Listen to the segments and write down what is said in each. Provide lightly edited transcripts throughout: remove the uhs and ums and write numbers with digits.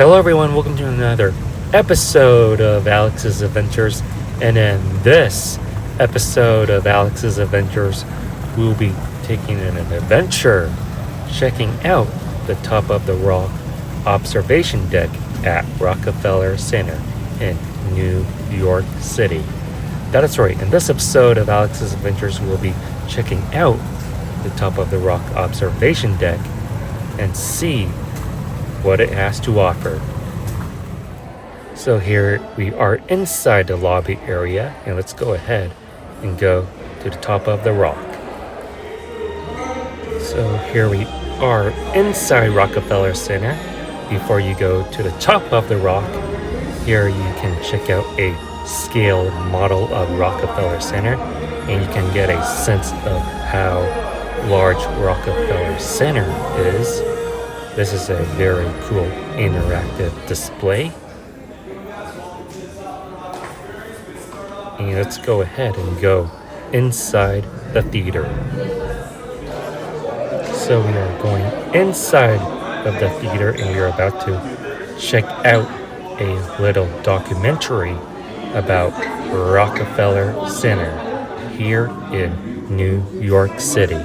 Hello everyone, welcome to another episode of Alex's Adventures. And in this episode of Alex's Adventures, we'll be taking an adventure, checking out the top of the rock observation deck at Rockefeller Center in New York City. That is right, in this episode of Alex's Adventures, we'll be checking out the top of the rock observation deck and see what it has to offer. So here we are inside the lobby area, and let's go ahead and go to the top of the rock. So here we are inside Rockefeller Center. Before you go to the top of the rock, here you can check out a scale model of Rockefeller Center, and you can get a sense of how large Rockefeller Center is. This is a very cool interactive display. And let's go ahead and go inside the theater. So we are going inside of the theater, and we are about to check out a little documentary about Rockefeller Center here in New York City.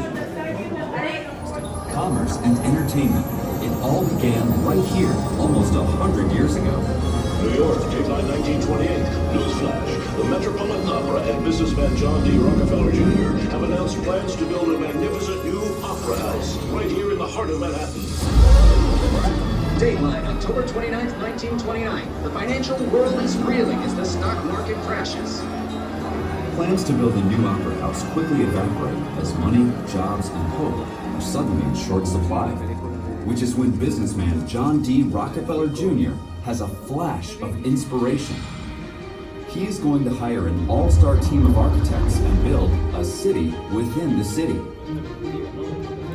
Commerce and entertainment. It all began right here, almost 100 years ago. New York, July 1928. Newsflash. The Metropolitan Opera and businessman John D. Rockefeller Jr. have announced plans to build a magnificent new opera house right here in the heart of Manhattan. Dateline, October 29th, 1929. The financial world is reeling as the stock market crashes. Plans to build a new opera house quickly evaporate as money, jobs, and hope are suddenly in short supply, which is when businessman John D. Rockefeller Jr. has a flash of inspiration. He is going to hire an all-star team of architects and build a city within the city.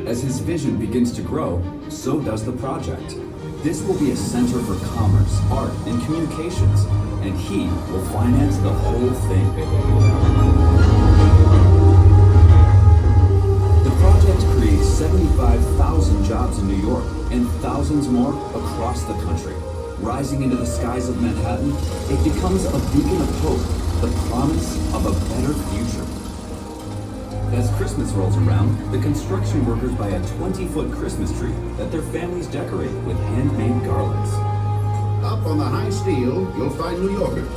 As his vision begins to grow, so does the project. This will be a center for commerce, art, and communications, and he will finance the whole thing. The project creates 75,000 jobs in New York and thousands more across the country. Rising into the skies of Manhattan, it becomes a beacon of hope, the promise of a better future. As Christmas rolls around, the construction workers buy a 20-foot Christmas tree that their families decorate with handmade garlands. Up on the high steel, you'll find New Yorkers,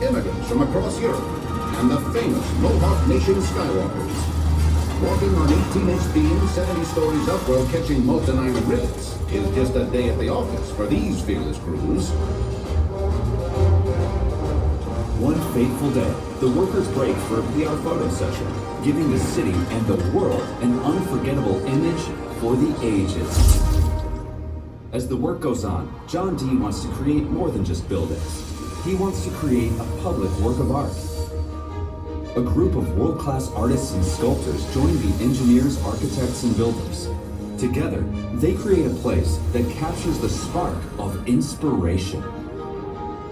immigrants from across Europe, and the famous Mohawk Nation skywalkers. Walking on 18-inch beams 70 stories up while catching molten iron rivets is just a day at the office for these fearless crews. One fateful day, the workers break for a PR photo session, giving the city and the world an unforgettable image for the ages. As the work goes on, John D. wants to create more than just buildings. He wants to create a public work of art. A group of world-class artists and sculptors join the engineers, architects, and builders. Together, they create a place that captures the spark of inspiration.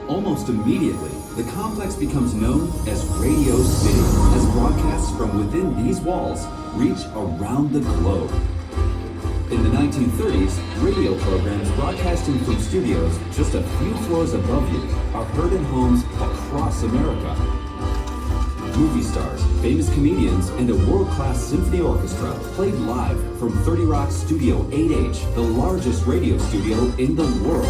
Almost immediately, the complex becomes known as Radio City, as broadcasts from within these walls reach around the globe. In the 1930s, radio programs broadcasting from studios just a few floors above you are heard in homes across America. Movie stars, famous comedians, and a world-class symphony orchestra played live from 30 Rock's Studio 8H, the largest radio studio in the world.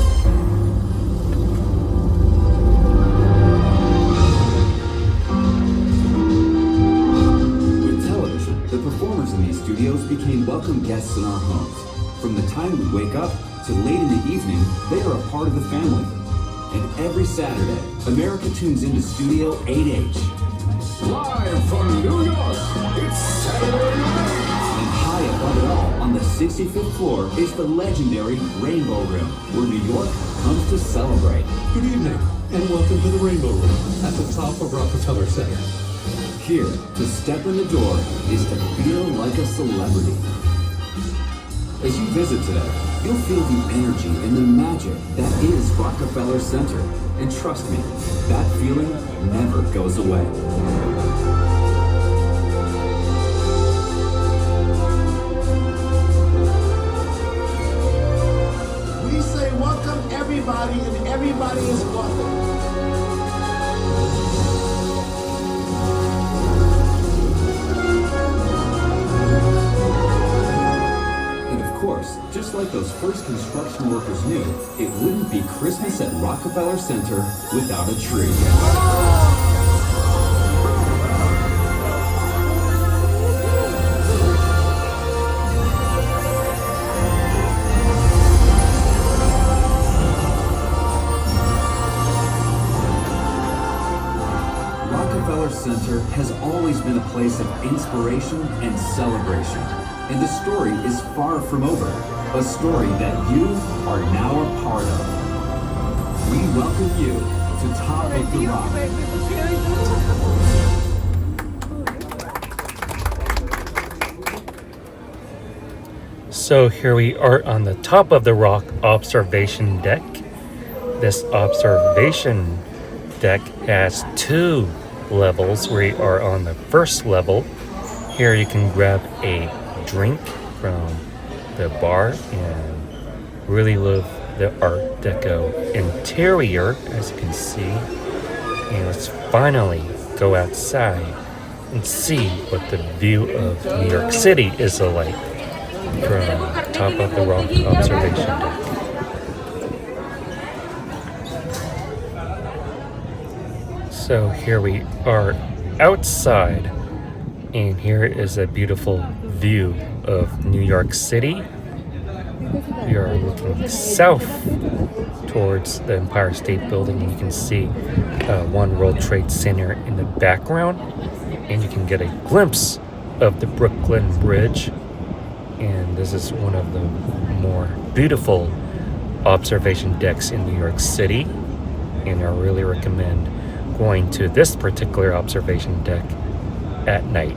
With television, the performers in these studios became welcome guests in our homes. From the time we wake up to late in the evening, they are a part of the family. And every Saturday, America tunes into Studio 8H. Live from New York, it's Saturday night! And high above it all, on the 65th floor, is the legendary Rainbow Room, where New York comes to celebrate. Good evening, and welcome to the Rainbow Room at the top of Rockefeller Center. Here, to step in the door is to feel like a celebrity. As you visit today, you'll feel the energy and the magic that is Rockefeller Center. And trust me, that feeling never goes away. We say welcome everybody first construction workers knew, it wouldn't be Christmas at Rockefeller Center without a tree. Rockefeller Center has always been a place of inspiration and celebration. And the story is far from over. A story that you are now a part of. We welcome you to Top of the Rock. So here we are on the top of the rock observation deck. This observation deck has 2 levels. We are on the first level. Here you can grab a drink from the bar and really love the Art Deco interior, as you can see. And let's finally go outside and see what the view of New York City is like from top of the rock observation deck. So here we are outside, and here is a beautiful view of New York City. We are looking south towards the Empire State Building, and you can see One World Trade Center in the background, and you can get a glimpse of the Brooklyn Bridge. And this is one of the more beautiful observation decks in New York City, and I really recommend going to this particular observation deck at night.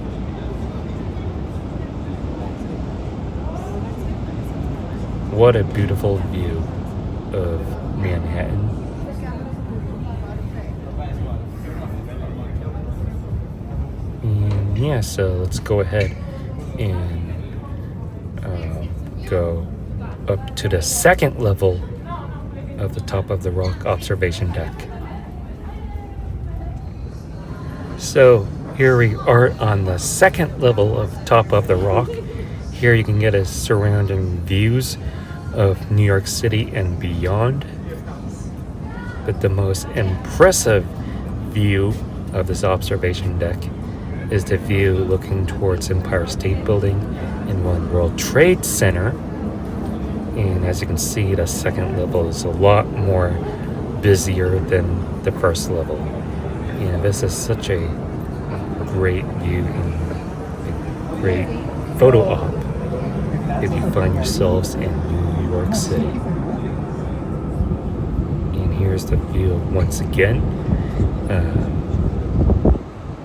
What a beautiful view of Manhattan. And yeah, so let's go ahead and go up to the second level of the Top of the Rock observation deck. So here we are on the second level of Top of the Rock. Here you can get a surrounding views of New York City and beyond. But the most impressive view of this observation deck is the view looking towards Empire State Building and One World Trade Center. And as you can see, the second level is a lot more busier than the first level. And this is such a great view and a great photo op if you find yourselves in New York City. And here's the view once again.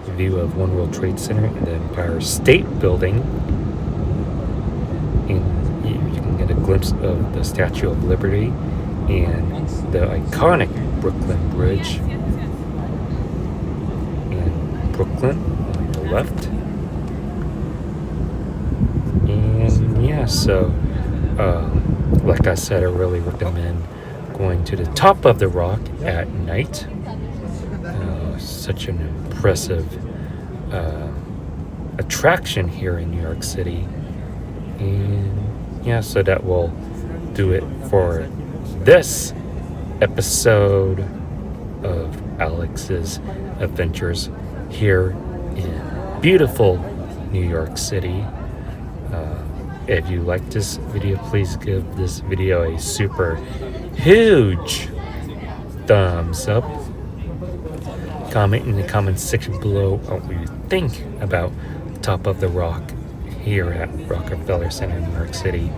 The view of One World Trade Center and the Empire State Building. And you can get a glimpse of the Statue of Liberty and the iconic Brooklyn Bridge. And Brooklyn on the left. And yeah, so like I said, I really recommend going to the Top of the Rock at night. Such an impressive attraction here in New York City. And yeah, so that will do it for this episode of Alex's Adventures here in beautiful New York City. If you like this video, please give this video a super huge thumbs up. Comment in the comment section below what you think about Top of the Rock here at Rockefeller Center, New York City.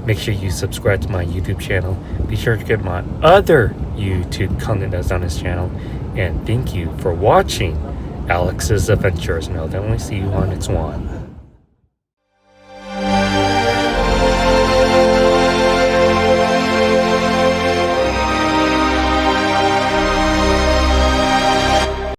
Make sure you subscribe to my YouTube channel. Be sure to get my other YouTube content that's on this channel. And thank you for watching Alex's Adventures, and I'll definitely see you on next one.